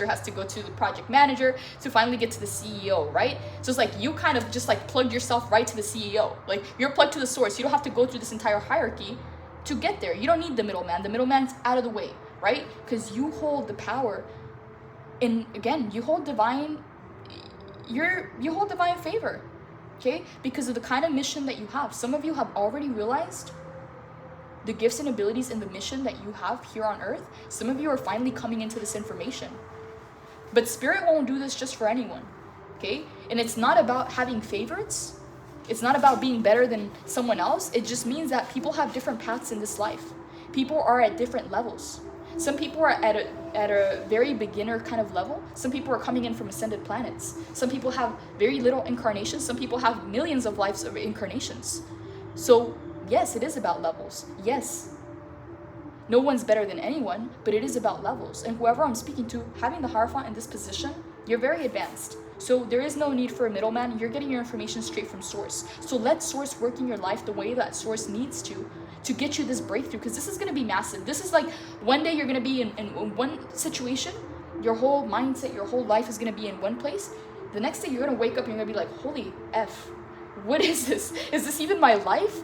has to go to the project manager to finally get to the CEO, right? So it's like you kind of just like plugged yourself right to the CEO. Like, you're plugged to the source. You don't have to go through this entire hierarchy to get there. You don't need the middleman. The middleman's out of the way, right? Because you hold the power. And again, you hold divine favor, okay? Because of the kind of mission that you have. Some of you have already realized the gifts and abilities and the mission that you have here on earth. Some of you are finally coming into this information. But spirit won't do this just for anyone, okay? And it's not about having favorites. It's not about being better than someone else. It just means that people have different paths in this life. People are at different levels. Some people are at a very beginner kind of level. Some people are coming in from ascended planets. Some people have very little incarnations. Some people have millions of lives of incarnations. So yes, it is about levels. Yes, no one's better than anyone, but it is about levels. And whoever I'm speaking to, having the Hierophant in this position, you're very advanced. So there is no need for a middleman. You're getting your information straight from source. So let source work in your life the way that source needs to get you this breakthrough, because this is going to be massive. This is like one day you're going to be in one situation, your whole mindset, your whole life is going to be in one place. The next day you're going to wake up and you're going to be like, holy F, What is this? Is this even my life?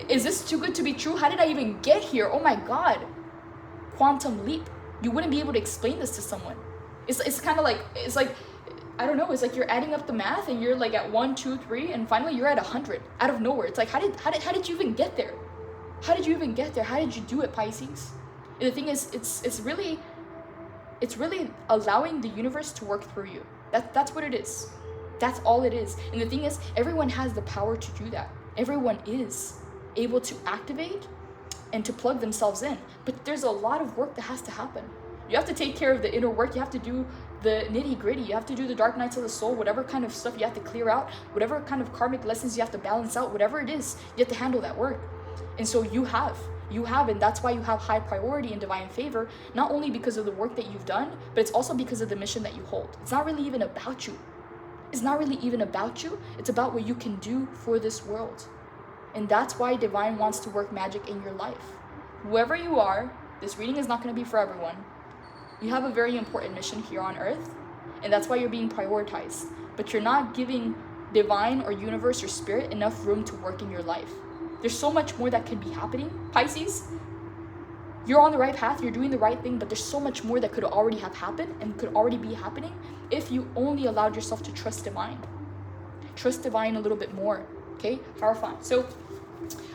Is this too good to be true? How did I even get here? Oh my God. Quantum leap. You wouldn't be able to explain this to someone. It's kind of like, it's like, I don't know, it's like you're adding up the math and you're like at 1, 2, 3, and finally you're at 100 out of nowhere. It's like, how did you even get there? How did you even get there? How did you do it, Pisces? And the thing is, it's really allowing the universe to work through you. That's what it is. That's all it is. And the thing is, everyone has the power to do that. Everyone is able to activate and to plug themselves in. But there's a lot of work that has to happen. You have to take care of the inner work. You have to do the nitty-gritty. You have to do the dark nights of the soul, whatever kind of stuff you have to clear out, whatever kind of karmic lessons you have to balance out, whatever it is, you have to handle that work. And so you have, and that's why you have high priority and divine favor, not only because of the work that you've done, but it's also because of the mission that you hold. It's not really even about you. It's not really even about you. It's about what you can do for this world. And that's why divine wants to work magic in your life. Whoever you are, this reading is not going to be for everyone. You have a very important mission here on earth, and that's why you're being prioritized. But you're not giving divine or universe or spirit enough room to work in your life. There's so much more that could be happening, Pisces. You're on the right path, you're doing the right thing, but there's so much more that could already have happened and could already be happening if you only allowed yourself to trust divine. Trust divine a little bit more, okay? Hierophant. So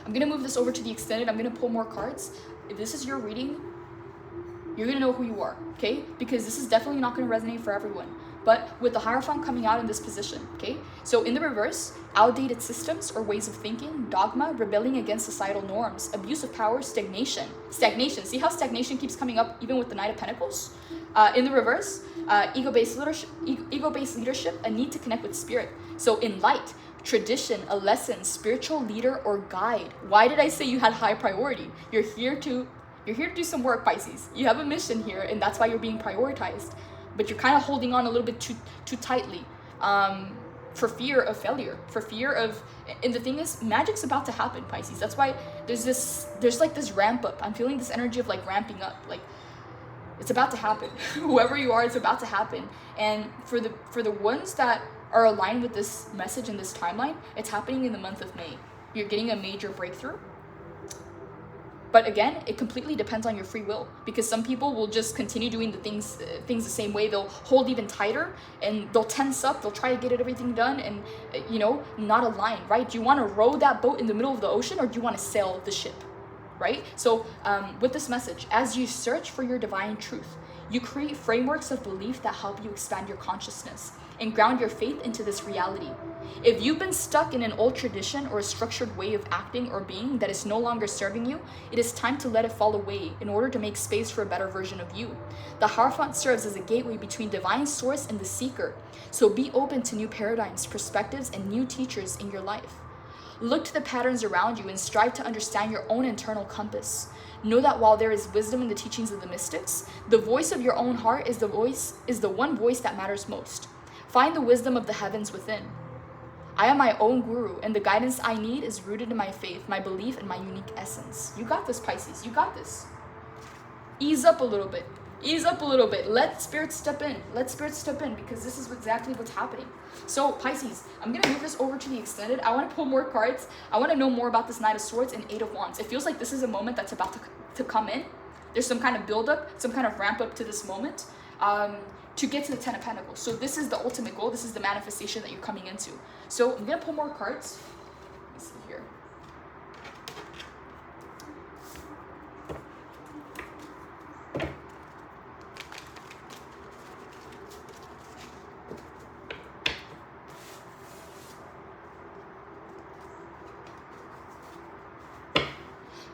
I'm going to move this over to the extended. I'm going to pull more cards. If this is your reading, you're going to know who you are, okay? Because this is definitely not going to resonate for everyone. But with the Hierophant coming out in this position, okay? So in the reverse, outdated systems or ways of thinking, dogma, rebelling against societal norms, abuse of power, stagnation. Stagnation. See how stagnation keeps coming up even with the Knight of Pentacles? In the reverse, ego-based leadership, a need to connect with spirit. So in light, tradition, a lesson, spiritual leader or guide. Why did I say you had high priority? You're here to do some work, Pisces. You have a mission here, and that's why you're being prioritized. But you're kind of holding on a little bit too tightly for fear of failure, for fear of, and the thing is, magic's about to happen, Pisces. That's why there's like this ramp up. I'm feeling this energy of like ramping up, like it's about to happen. Whoever you are, it's about to happen. And for the ones that are aligned with this message and this timeline, it's happening in the month of May. You're getting a major breakthrough. But again, it completely depends on your free will, because some people will just continue doing the things the same way. They'll hold even tighter and they'll tense up. They'll try to get everything done and, not align, right? Do you want to row that boat in the middle of the ocean, or do you want to sail the ship, right? So with this message, as you search for your divine truth, you create frameworks of belief that help you expand your consciousness and ground your faith into this reality. If you've been stuck in an old tradition or a structured way of acting or being that is no longer serving you, it is time to let it fall away in order to make space for a better version of you. The Hierophant serves as a gateway between divine source and the seeker. So be open to new paradigms, perspectives, and new teachers in your life. Look to the patterns around you and strive to understand your own internal compass. Know that while there is wisdom in the teachings of the mystics, the voice of your own heart is the one voice that matters most. Find the wisdom of the heavens within. I am my own guru, and the guidance I need is rooted in my faith, my belief, and my unique essence. You got this, Pisces. You got this. Ease up a little bit. Ease up a little bit. Let spirit step in. Let spirit step in, because this is exactly what's happening. So, Pisces, I'm going to move this over to the extended. I want to pull more cards. I want to know more about this Knight of Swords and Eight of Wands. It feels like this is a moment that's about to come in. There's some kind of build-up, some kind of ramp-up to this moment. To get to the Ten of Pentacles. So this is the ultimate goal. This is the manifestation that you're coming into. So I'm going to pull more cards. Let me see here.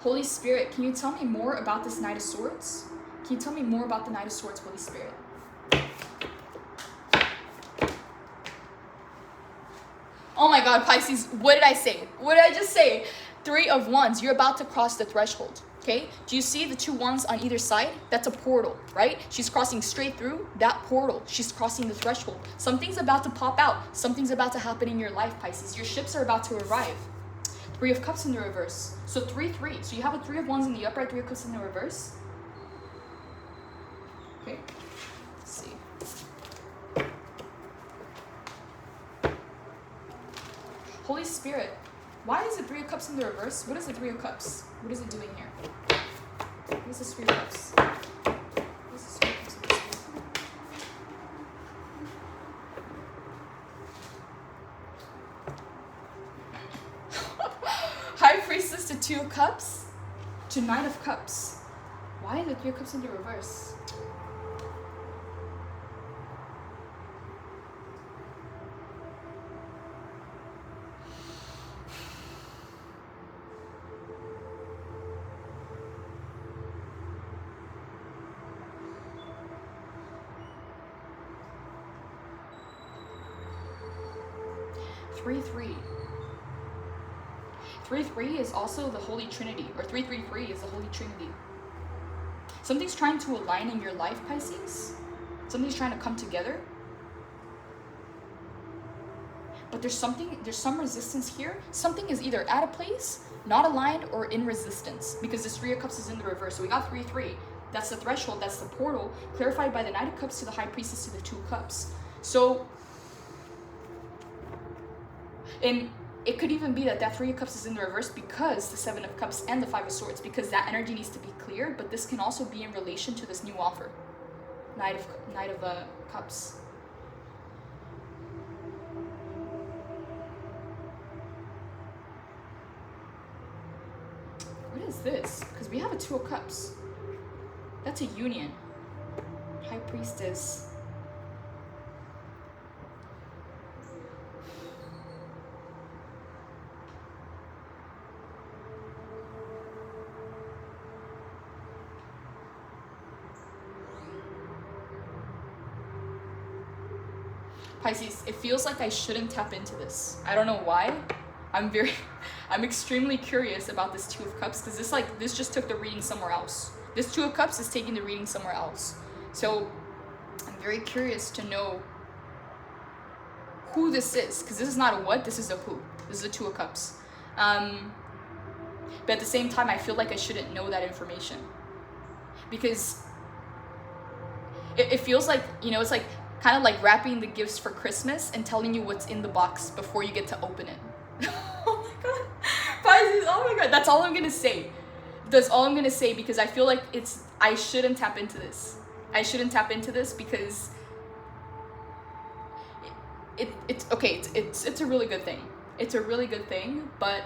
Holy Spirit, can you tell me more about this Knight of Swords? Can you tell me more about the Knight of Swords, Holy Spirit? Oh my God, Pisces, what did I say? What did I just say? Three of Wands, you're about to cross the threshold, okay? Do you see the two wands on either side? That's a portal, right? She's crossing straight through that portal. She's crossing the threshold. Something's about to pop out. Something's about to happen in your life, Pisces. Your ships are about to arrive. Three of Cups in the reverse. So 3-3. So you have a Three of Wands in the upright, Three of Cups in the reverse. Okay, let's see. Holy Spirit, why is the Three of Cups in the reverse? What is the Three of Cups? What is it doing here? What is this Three of Cups? What is this Three of Cups in this one? High Priestess to Two of Cups to Knight of Cups. Why the Three of Cups in the reverse? Three is also the Holy Trinity, or 333 is the Holy Trinity. Something's trying to align in your life, Pisces. Something's trying to come together. But there's some resistance here. Something is either at a place, not aligned, or in resistance, because this Three of Cups is in the reverse. So we got 3-3. That's the threshold, that's the portal, clarified by the Knight of Cups to the High Priestess to the Two of Cups. So, and it could even be that Three of Cups is in the reverse because the Seven of Cups and the Five of Swords, because that energy needs to be cleared, but this can also be in relation to this new offer. Knight of Cups. What is this? Because we have a Two of Cups. That's a union. High Priestess. Pisces, it feels like I shouldn't tap into this. I don't know why. I'm extremely curious about this Two of Cups, because this just took the reading somewhere else. This Two of Cups is taking the reading somewhere else. So I'm very curious to know who this is, because this is not a what, this is a who. This is a Two of Cups. But at the same time, I feel like I shouldn't know that information, because it feels like, you know, it's like kind of like wrapping the gifts for Christmas and telling you what's in the box before you get to open it. Oh my god. Pisces, oh my god. That's all I'm gonna say. That's all I'm gonna say, because I feel like I shouldn't tap into this. I shouldn't tap into this because it's okay, it's a really good thing. It's a really good thing, but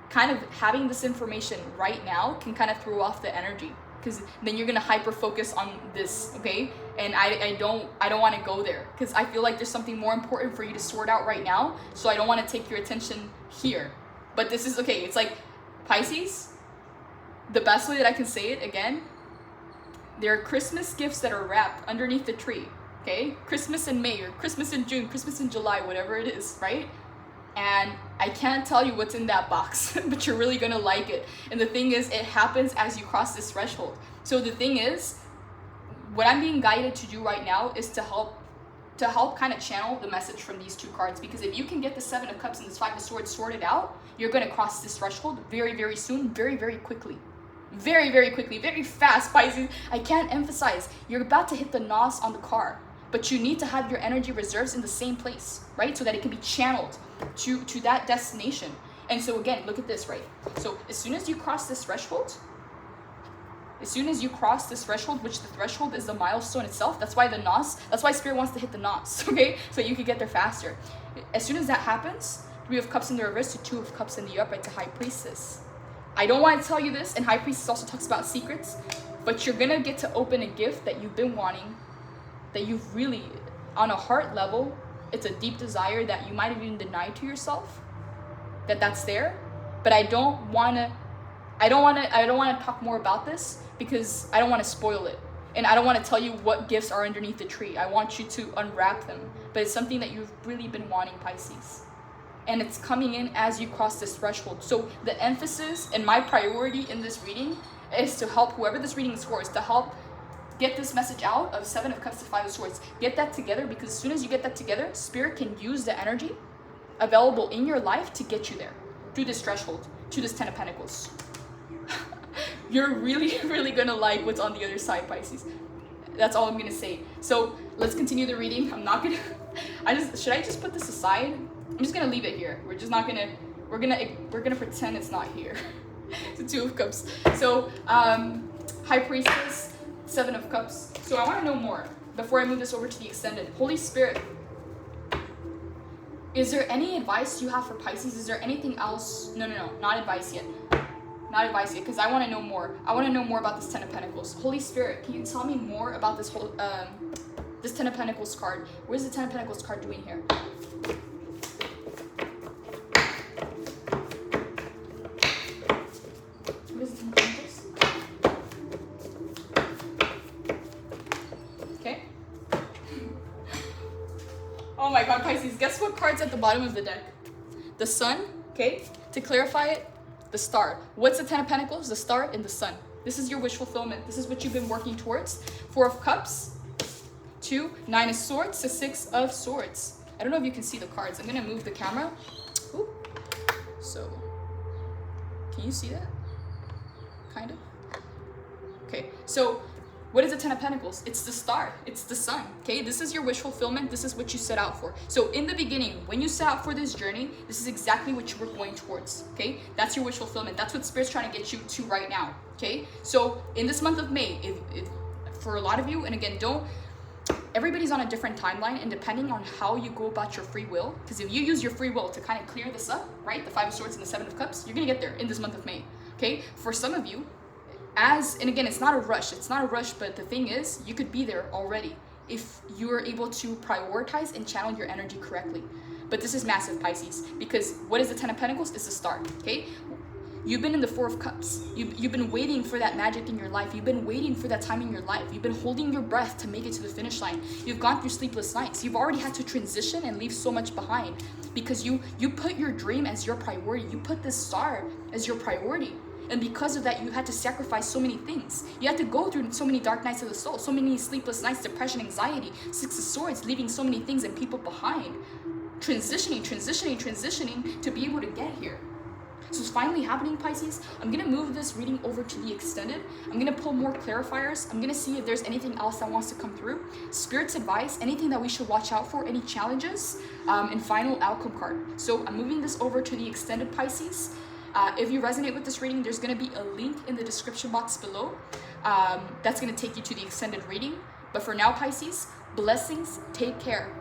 kind of having this information right now can kind of throw off the energy, because then you're gonna hyper focus on this, okay? And I don't want to go there, because I feel like there's something more important for you to sort out right now. So I don't want to take your attention here. But this is okay. It's like, Pisces, the best way that I can say it again, there are Christmas gifts that are wrapped underneath the tree, okay? Christmas in May, or Christmas in June, Christmas in July, whatever it is, right? And I can't tell you what's in that box, but you're really gonna like it. And the thing is, it happens as you cross this threshold. So the thing is, what I'm being guided to do right now is to help kind of channel the message from these two cards, because if you can get the Seven of Cups and this Five of Swords sorted out, you're gonna cross this threshold very, very soon, very, very quickly. Very, very quickly, very fast, Pisces. I can't emphasize, you're about to hit the NOS on the car, but you need to have your energy reserves in the same place, right? So that it can be channeled to that destination. And so again, look at this, right? So as soon as you cross this threshold, which the threshold is the milestone itself, that's why the NOS, that's why Spirit wants to hit the NOS, okay? So you can get there faster. As soon as that happens, Three of Cups in the reverse to Two of Cups in the upright to High Priestess. I don't want to tell you this, and High Priestess also talks about secrets, but you're gonna get to open a gift that you've been wanting, that you've really, on a heart level, it's a deep desire that you might have even denied to yourself, that's there. But I don't want to talk more about this, because I don't want to spoil it, and I don't want to tell you what gifts are underneath the tree. I want you to unwrap them, but it's something that you've really been wanting, Pisces, and it's coming in as you cross this threshold. So the emphasis and my priority in this reading is to help whoever this reading is for, is to help get this message out of Seven of Cups to Five of Swords. Get that together, because as soon as you get that together, Spirit can use the energy available in your life to get you there, through this threshold, to this Ten of Pentacles. You're really, really gonna like what's on the other side, Pisces. That's all I'm gonna say. So let's continue the reading. I'm not gonna, should I just put this aside I'm just gonna leave it here. We're just not gonna, we're gonna pretend it's not here. The Two of Cups. So, High Priestess, Seven of Cups. So I wanna know more before I move this over to the extended. Holy Spirit, is there any advice you have for Pisces? Is there anything else? No, not advice yet. Not advice yet, because I want to know more. I want to know more about this Ten of Pentacles. Holy Spirit, can you tell me more about this whole, this Ten of Pentacles card? What is the Ten of Pentacles card doing here? What is the Ten of Pentacles? Okay. Oh my God, Pisces, guess what card's at the bottom of the deck? The Sun, okay? To clarify it, the Star. What's the Ten of Pentacles? The Star and the Sun. This is your wish fulfillment. This is what you've been working towards. Four of Cups, 2, 9 of Swords to 6 of Swords. I don't know if you can see the cards. I'm gonna move the camera. Ooh. So, can you see that? Kind of. Okay, so what is the Ten of Pentacles? It's the Star, it's the Sun, okay? This is your wish fulfillment, this is what you set out for. So in the beginning, when you set out for this journey, this is exactly what you were going towards, okay? That's your wish fulfillment, that's what Spirit's trying to get you to right now, okay? So in this month of May, if for a lot of you, and again, everybody's on a different timeline, and depending on how you go about your free will, because if you use your free will to kind of clear this up, right? The Five of Swords and the Seven of Cups, you're gonna get there in this month of May, okay? For some of you, and again, it's not a rush, but the thing is, you could be there already if you are able to prioritize and channel your energy correctly. But this is massive, Pisces, because what is the Ten of Pentacles? It's the Star, okay? You've been in the Four of Cups. You've been waiting for that magic in your life. You've been waiting for that time in your life. You've been holding your breath to make it to the finish line. You've gone through sleepless nights. You've already had to transition and leave so much behind because you put your dream as your priority. You put this star as your priority. And because of that, you had to sacrifice so many things. You had to go through so many dark nights of the soul, so many sleepless nights, depression, anxiety, Six of Swords, leaving so many things and people behind. Transitioning to be able to get here. So it's finally happening, Pisces. I'm going to move this reading over to the extended. I'm going to pull more clarifiers. I'm going to see if there's anything else that wants to come through. Spirit's advice, anything that we should watch out for, any challenges, and final outcome card. So I'm moving this over to the extended, Pisces. If you resonate with this reading, there's going to be a link in the description box below. That's going to take you to the extended reading. But for now, Pisces, blessings, take care.